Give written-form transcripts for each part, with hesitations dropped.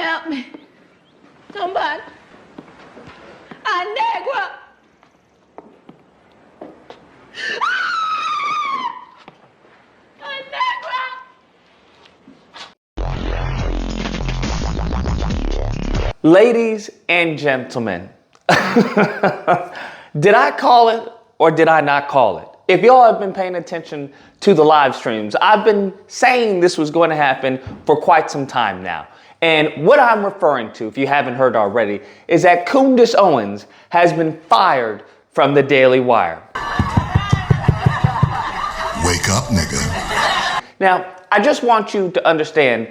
Help me. Somebody. A negro. A negro. Ladies and gentlemen, did I call it or did I not call it? If y'all have been paying attention to the live streams, I've been saying this was going to happen for quite some time now. And what I'm referring to, if you haven't heard already, is that Candace Owens has been fired from the Daily Wire. Wake up, nigga. Now, I just want you to understand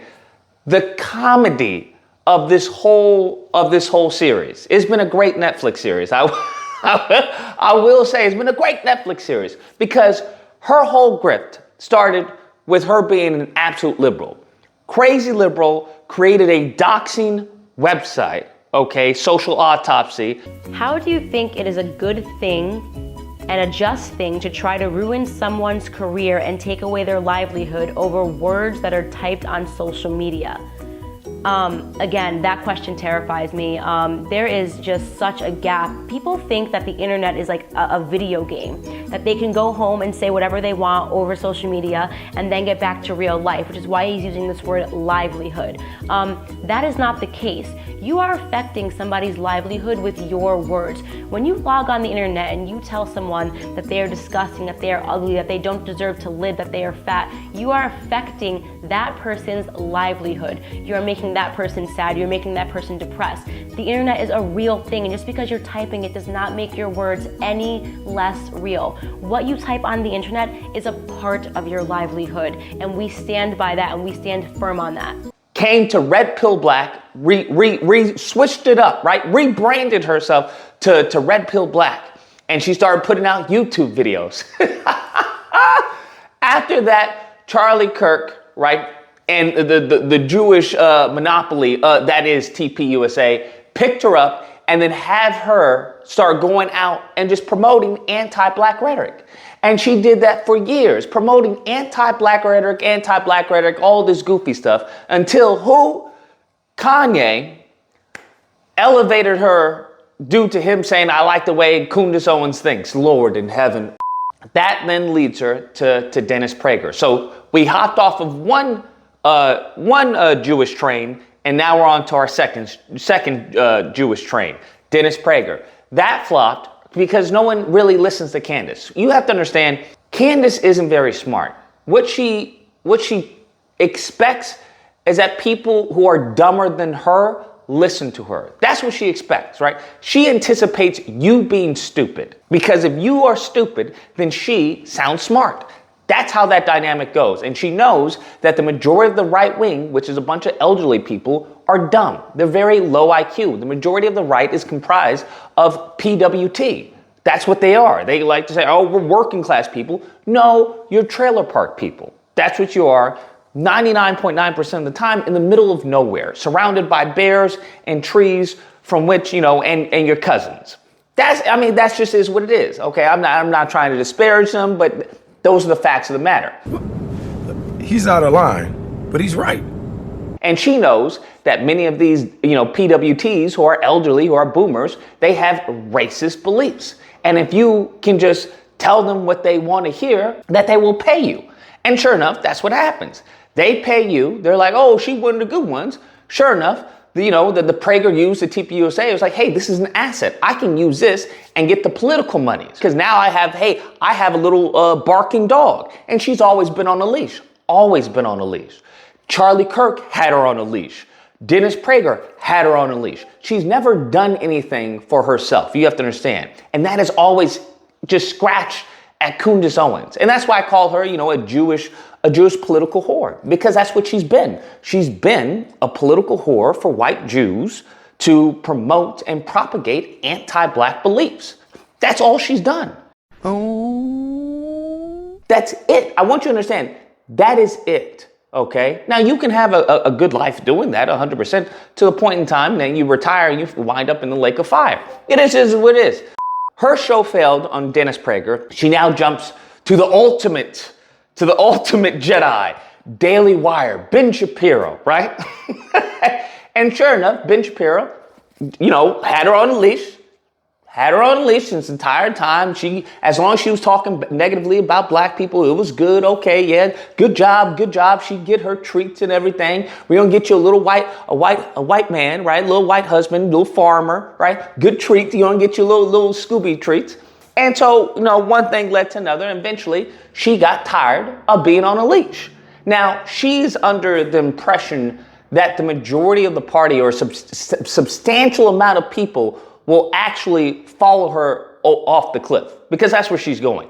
the comedy of this whole series. It's been a great Netflix series. I will say it's been a great Netflix series because her whole grift started with her being an absolute liberal. Crazy liberal, created a doxing website, okay, social autopsy. How do you think it is a good thing and a just thing to try to ruin someone's career and take away their livelihood over words that are typed on social media? Again, that question terrifies me. There is just such a gap. People think that the internet is like a video game, that they can go home and say whatever they want over social media and then get back to real life, which is why he's using this word livelihood. That is not the case. You are affecting somebody's livelihood with your words. When you log on the internet and you tell someone that they are disgusting, that they are ugly, that they don't deserve to live, that they are fat, you are affecting that person's livelihood. You are making that person sad. You're making that person depressed. The internet is a real thing, and just because you're typing it does not make your words any less real. What you type on the internet is a part of your livelihood, and we stand by that and we stand firm on that. Came to Red Pill Black, switched it up, right? Rebranded herself to Red Pill Black. And she started putting out YouTube videos. After that, Charlie Kirk, right? And the Jewish monopoly, that is TPUSA, picked her up and then had her start going out and just promoting anti-black rhetoric. And she did that for years, promoting anti-black rhetoric, all this goofy stuff, until who? Kanye elevated her due to him saying, I like the way Coondace Owens thinks, Lord in heaven. That then leads her to Dennis Prager. So we hopped off of one Jewish train, and now we're on to our second Jewish train, Dennis Prager. That flopped because no one really listens to Candace. You have to understand, Candace isn't very smart. What she expects is that people who are dumber than her listen to her. That's what she expects, right? She anticipates you being stupid, because if you are stupid, then she sounds smart. That's how that dynamic goes. And she knows that the majority of the right wing, which is a bunch of elderly people, are dumb. They're very low IQ. The majority of the right is comprised of PWT. That's what they are. They like to say, oh, we're working class people. No, you're trailer park people. That's what you are 99.9% of the time, in the middle of nowhere, surrounded by bears and trees from which, and your cousins. That's just is what it is. Okay, I'm not trying to disparage them, but those are the facts of the matter. He's out of line, but he's right. And she knows that many of these, PWTs who are elderly, who are boomers, they have racist beliefs. And if you can just tell them what they want to hear, that they will pay you. And sure enough, that's what happens. They pay you. They're like, oh, she one of the good ones. Sure enough, the Prager used the TPUSA. It was like, hey, this is an asset. I can use this and get the political monies. Because now I have a little barking dog. And she's always been on a leash. Always been on a leash. Charlie Kirk had her on a leash. Dennis Prager had her on a leash. She's never done anything for herself. You have to understand. And that is always just scratch at Candace Owens. And that's why I call her, a Jewish political whore, because that's what she's been. She's been a political whore for white Jews to promote and propagate anti-black beliefs. That's all she's done. Oh. That's it. I want you to understand, that is it. Okay. Now you can have a good life doing that 100% to the point in time that you retire and you wind up in the lake of fire. It is what it is. Her show failed on Dennis Prager. She now jumps to the ultimate Jedi, Daily Wire, Ben Shapiro, right? And sure enough, Ben Shapiro, had her on a leash. Had her on a leash this entire time. As long as she was talking negatively about black people, it was good. Okay, yeah, good job. She'd get her treats and everything. We're gonna get you a white man, right? A little white husband, little farmer, right? Good treat. You're gonna get you little Scooby treats. And so, one thing led to another. And eventually, she got tired of being on a leash. Now, she's under the impression that the majority of the party, or a substantial amount of people, will actually follow her off the cliff, because that's where she's going.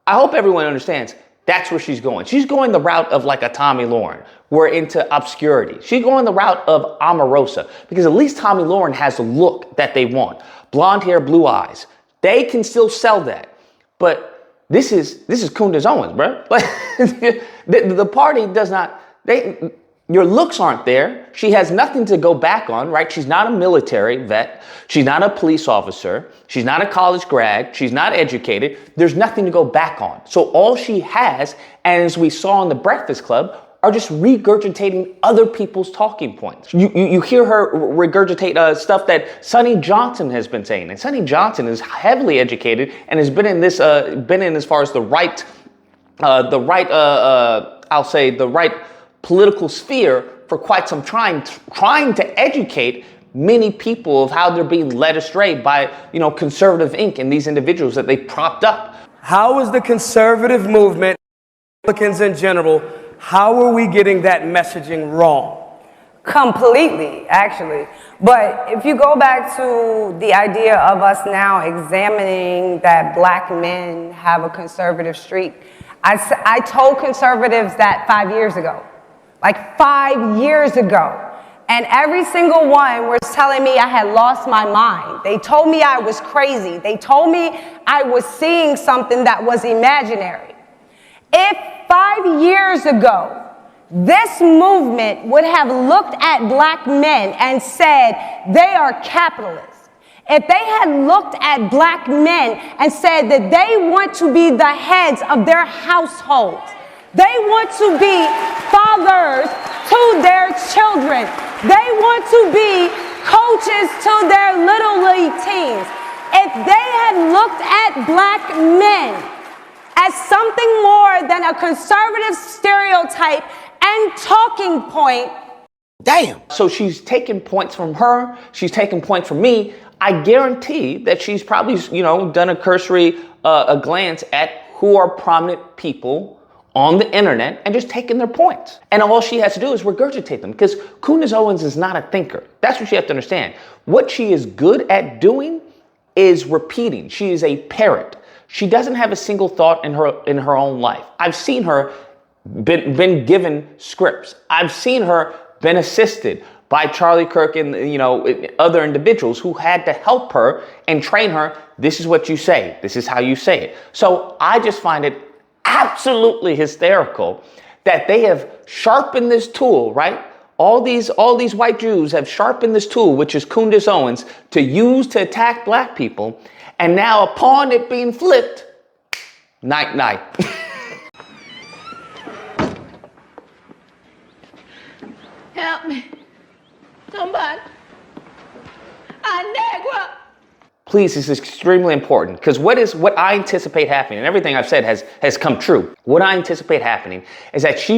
I hope everyone understands that's where she's going. She's going the route of like a Tommy Lauren. We're into obscurity. She's going the route of Omarosa, because at least Tommy Lauren has the look that they want. Blonde hair, blue eyes. They can still sell that. But this is Coondace Owens, bro. Like, the party does not, your looks aren't there. She has nothing to go back on, right? She's not a military vet. She's not a police officer. She's not a college grad. She's not educated. There's nothing to go back on. So all she has, and as we saw in the Breakfast Club, are just regurgitating other people's talking points. You hear her regurgitate stuff that Sonny Johnson has been saying. And Sonny Johnson is heavily educated and has been in as far as the right political sphere for quite some time, trying to educate many people of how they're being led astray by, conservative Inc. and these individuals that they propped up. How is the conservative movement, Republicans in general, how are we getting that messaging wrong? Completely, actually. But if you go back to the idea of us now examining that black men have a conservative streak, I told conservatives that 5 years ago. Like 5 years ago. And every single one was telling me I had lost my mind. They told me I was crazy. They told me I was seeing something that was imaginary. If 5 years ago, this movement would have looked at black men and said they are capitalists, if they had looked at black men and said that they want to be the heads of their households, they want to be fathers to their children. They want to be coaches to their little league teams. If they had looked at black men as something more than a conservative stereotype and talking point. Damn. So she's taking points from her. She's taking points from me. I guarantee that she's probably, done a cursory a glance at who are prominent people on the internet and just taking their points. And all she has to do is regurgitate them, because Candace Owens is not a thinker. That's what you have to understand. What she is good at doing is repeating. She is a parrot. She doesn't have a single thought in her own life. I've seen her been given scripts. I've seen her been assisted by Charlie Kirk and other individuals who had to help her and train her. This is what you say. This is how you say it. So I just find it absolutely hysterical that they have sharpened this tool, right? All these white Jews have sharpened this tool, which is Candace Owens, to use to attack black people. And now upon it being flipped, night, night. Help me. Somebody. A Negro. Please, this is extremely important, because what I anticipate happening, and everything I've said has come true. What I anticipate happening is that she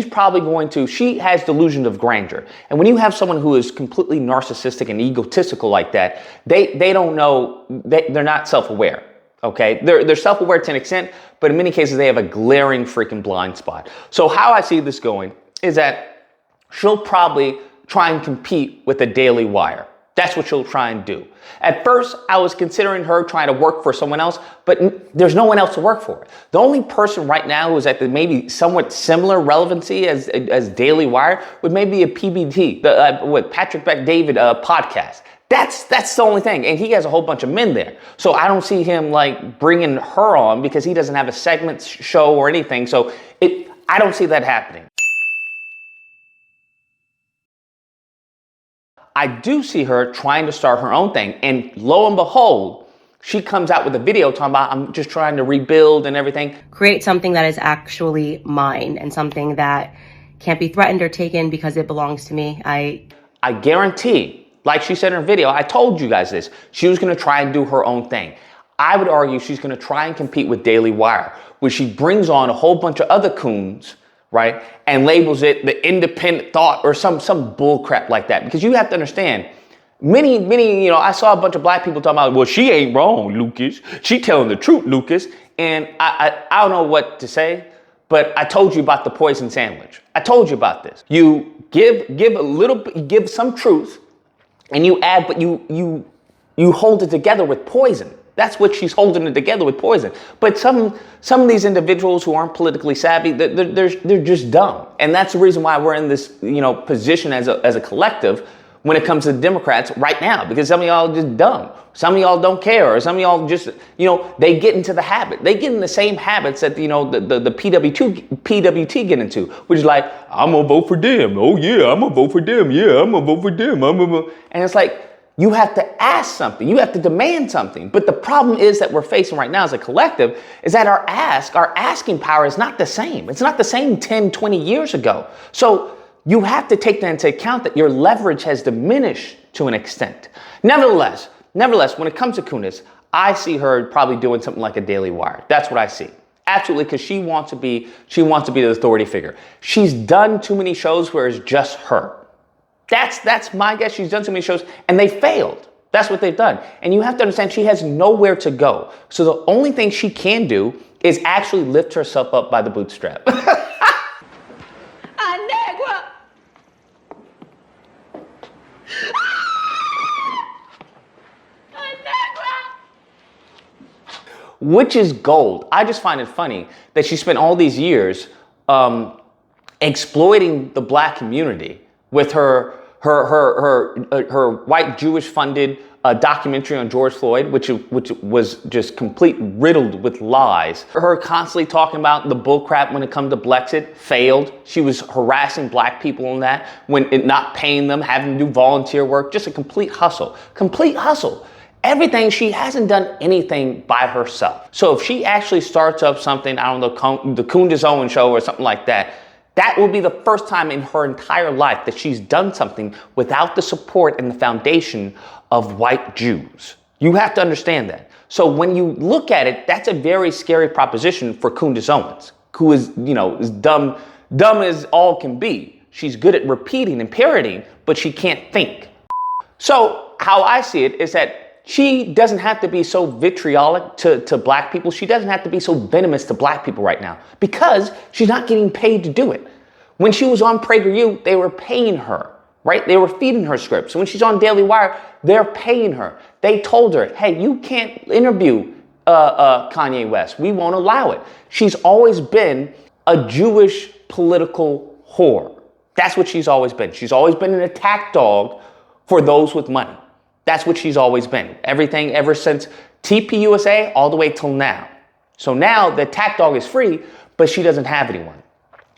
has delusions of grandeur. And when you have someone who is completely narcissistic and egotistical like that, they don't know, they're not self-aware. Okay, they're self-aware to an extent, but in many cases they have a glaring freaking blind spot. So how I see this going is that she'll probably try and compete with the Daily Wire. That's what she'll try and do. At first, I was considering her trying to work for someone else, but there's no one else to work for. The only person right now who's at the maybe somewhat similar relevancy as Daily Wire would maybe a PBT, with Patrick Bet-David podcast. That's the only thing. And he has a whole bunch of men there. So I don't see him like bringing her on, because he doesn't have a segment show or anything. So I don't see that happening. I do see her trying to start her own thing. And lo and behold, she comes out with a video talking about, I'm just trying to rebuild and everything. Create something that is actually mine and something that can't be threatened or taken because it belongs to me. I guarantee, like she said in her video, I told you guys this, she was going to try and do her own thing. I would argue she's going to try and compete with Daily Wire, where she brings on a whole bunch of other coons, right, and labels it the independent thought or some bull crap like that. Because you have to understand, many, I saw a bunch of black people talking about, well, she ain't wrong, Lucas. She telling the truth, Lucas. And I don't know what to say, but I told you about the poison sandwich. I told you about this. You give some truth, and you add, but you hold it together with poison. That's what she's holding it together with, poison. But some of these individuals who aren't politically savvy, they're just dumb. And that's the reason why we're in this, position as a collective when it comes to the Democrats right now, because some of y'all are just dumb. Some of y'all don't care, or some of y'all just, they get into the habit. They get in the same habits that, the PWT get into, which is like, I'm gonna vote for them. Oh yeah, I'm gonna vote for them. Yeah, I'm gonna vote for them. And it's like, you have to ask something. You have to demand something. But the problem is that we're facing right now as a collective is that our asking power is not the same. It's not the same 10, 20 years ago. So you have to take that into account, that your leverage has diminished to an extent. Nevertheless, when it comes to Coondace, I see her probably doing something like a Daily Wire. That's what I see. Absolutely, because she wants to be the authority figure. She's done too many shows where it's just her. That's my guess. She's done so many shows and they failed. That's what they've done. And you have to understand, she has nowhere to go. So the only thing she can do is actually lift herself up by the bootstrap. Which is gold. I just find it funny that she spent all these years exploiting the black community with her white Jewish funded documentary on George Floyd, which was just complete riddled with lies. Her constantly talking about the bullcrap when it comes to Brexit failed. She was harassing black people on that, not paying them, having to do volunteer work, just a complete hustle. Everything, she hasn't done anything by herself. So if she actually starts up something, I don't know, the Candace Owens show or something like that, that will be the first time in her entire life that she's done something without the support and the foundation of white Jews. You have to understand that. So when you look at it, that's a very scary proposition for Candace Owens, who is, is dumb as all can be. She's good at repeating and parroting, but she can't think. So how I see it is that she doesn't have to be so vitriolic to black people. She doesn't have to be so venomous to black people right now because she's not getting paid to do it. When she was on PragerU, they were paying her, right? They were feeding her scripts. When she's on Daily Wire, they're paying her. They told her, hey, you can't interview Kanye West. We won't allow it. She's always been a Jewish political whore. That's what she's always been. She's always been an attack dog for those with money. That's what she's always been. Everything ever since TPUSA all the way till now. So now the attack dog is free, but she doesn't have anyone.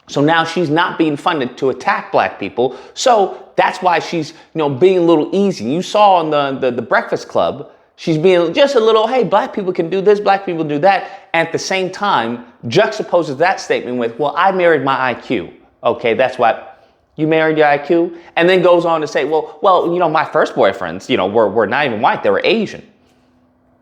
So now she's not being funded to attack black people. So that's why she's, being a little easy. You saw on the Breakfast Club, she's being just a little, hey, black people can do this, black people do that. And at the same time, juxtaposes that statement with, well, I married my IQ. Okay, that's what. You married your IQ, and then goes on to say, well, my first boyfriends, were not even white, they were Asian.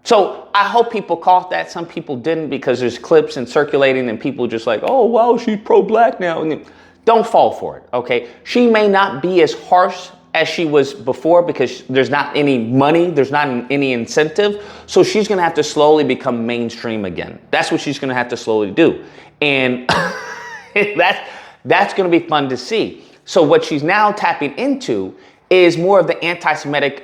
So I hope people caught that. Some people didn't, because there's clips and circulating and people just like, oh, wow, she's pro-black now. And don't fall for it, okay? She may not be as harsh as she was before because there's not any money, there's not any incentive. So she's gonna have to slowly become mainstream again. That's what she's gonna have to slowly do. And that's gonna be fun to see. So what she's now tapping into is more of the anti-Semitic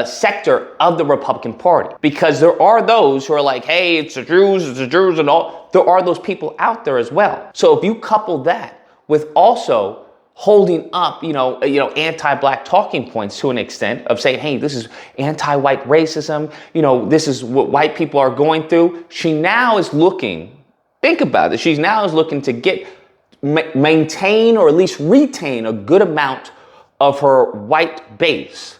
sector of the Republican Party. Because there are those who are like, hey, it's the Jews and all. There are those people out there as well. So if you couple that with also holding up, anti-black talking points to an extent of saying, hey, this is anti-white racism, this is what white people are going through. She now is looking, think about it, she's now is looking to maintain or at least retain a good amount of her white base,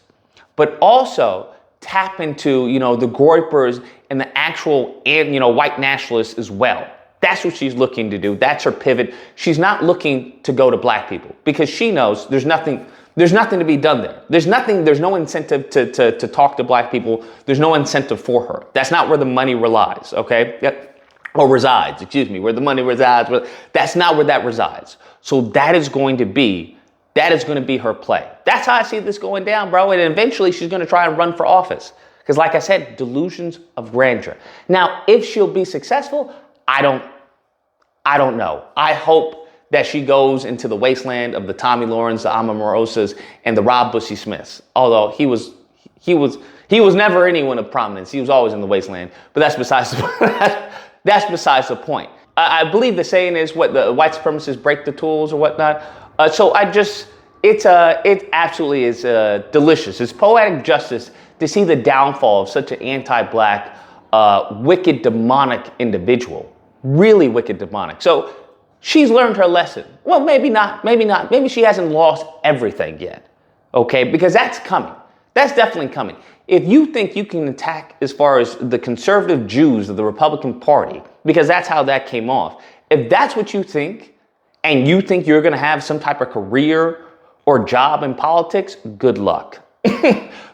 but also tap into, the Groypers and the actual, white nationalists as well. That's what she's looking to do. That's her pivot. She's not looking to go to black people because she knows there's nothing There's nothing to be done there. There's no incentive to talk to black people. There's no incentive for her. That's not where the money relies, okay? Or resides, excuse me, where the money resides. That's not where that resides. So that is going to be her play. That's how I see this going down, bro. And eventually she's going to try and run for office. Because like I said, delusions of grandeur. Now, if she'll be successful, I don't know. I hope that she goes into the wasteland of the Tommy Laurens, the Omarosas, and the Rob Bussy Smiths. Although he was never anyone of prominence. He was always in the wasteland. But that's besides the point. I believe the saying is what the white supremacists break the tools or whatnot. It absolutely is delicious. It's poetic justice to see the downfall of such an anti-black, wicked, demonic individual. Really wicked, demonic. So she's learned her lesson. Well, maybe not. Maybe she hasn't lost everything yet. Okay, because that's coming. That's definitely coming. If you think you can attack as far as the conservative Jews of the Republican Party, because that's how that came off. If that's what you think, and you think you're going to have some type of career or job in politics, good luck.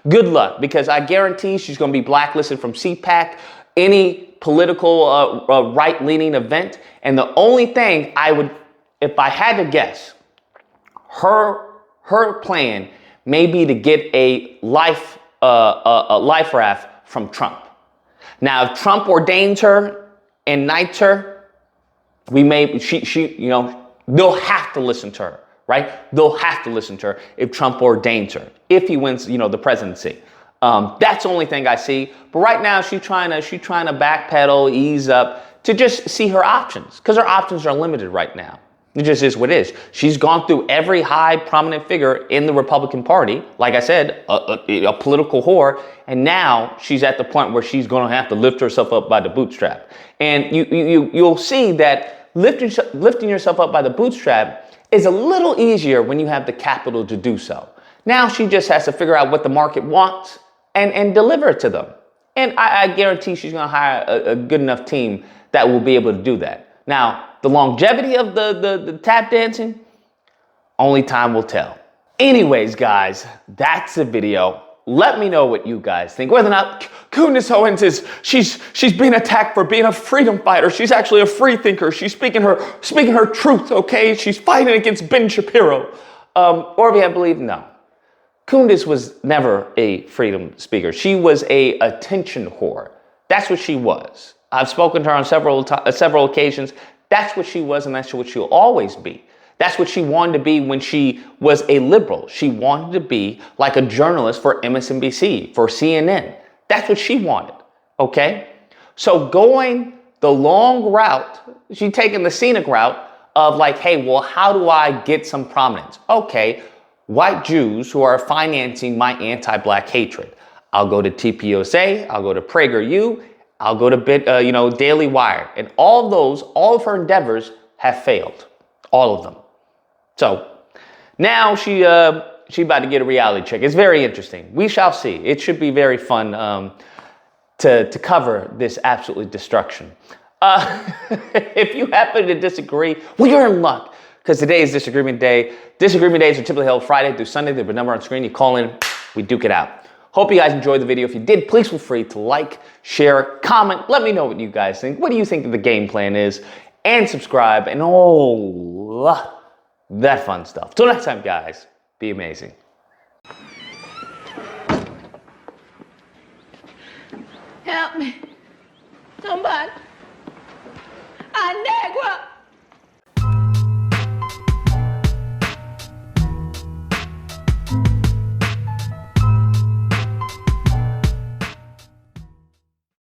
Good luck, because I guarantee she's going to be blacklisted from CPAC, any political right-leaning event. And the only thing if I had to guess, her plan may be to get a life raft from Trump. Now, if Trump ordains her and knights her, they'll have to listen to her, right? They'll have to listen to her if Trump ordains her, if he wins, the presidency. That's the only thing I see. But right now, she's trying to backpedal, ease up to just see her options, because her options are limited right now. It just is what it is. She's gone through every high prominent figure in the Republican Party. Like I said, a political whore. And now she's at the point where she's going to have to lift herself up by the bootstrap. And you'll see that lifting yourself up by the bootstrap is a little easier when you have the capital to do so. Now she just has to figure out what the market wants and deliver it to them. And I guarantee she's going to hire a good enough team that will be able to do that. Now, the longevity of the tap dancing, only time will tell. Anyways, guys, that's the video. Let me know what you guys think. Whether or not Candace Owens she's being attacked for being a freedom fighter. She's actually a free thinker. She's speaking her truth, okay? She's fighting against Ben Shapiro. Or if you have believed, no. Coondace was never a freedom speaker. She was a attention whore. That's what she was. I've spoken to her on several occasions. That's what she was, and that's what she'll always be. That's what she wanted to be when she was a liberal. She wanted to be like a journalist for MSNBC, for CNN. That's what she wanted, okay? So going the long route, she's taking the scenic route of like, hey, well, how do I get some prominence? Okay, white Jews who are financing my anti-black hatred. I'll go to TPUSA, I'll go to PragerU, I'll go to Daily Wire, and all of her endeavors have failed, all of them. So now she about to get a reality check. It's very interesting. We shall see. It should be very fun to cover this absolute destruction. If you happen to disagree, well, you're in luck, because today is Disagreement Day. Disagreement Days are typically held Friday through Sunday. There's a number on screen. You call in, we duke it out. Hope you guys enjoyed the video. If you did, please feel free to like, share, comment. Let me know what you guys think. What do you think the game plan is? And subscribe and all that fun stuff. Till next time, guys, be amazing. Help me. Somebody.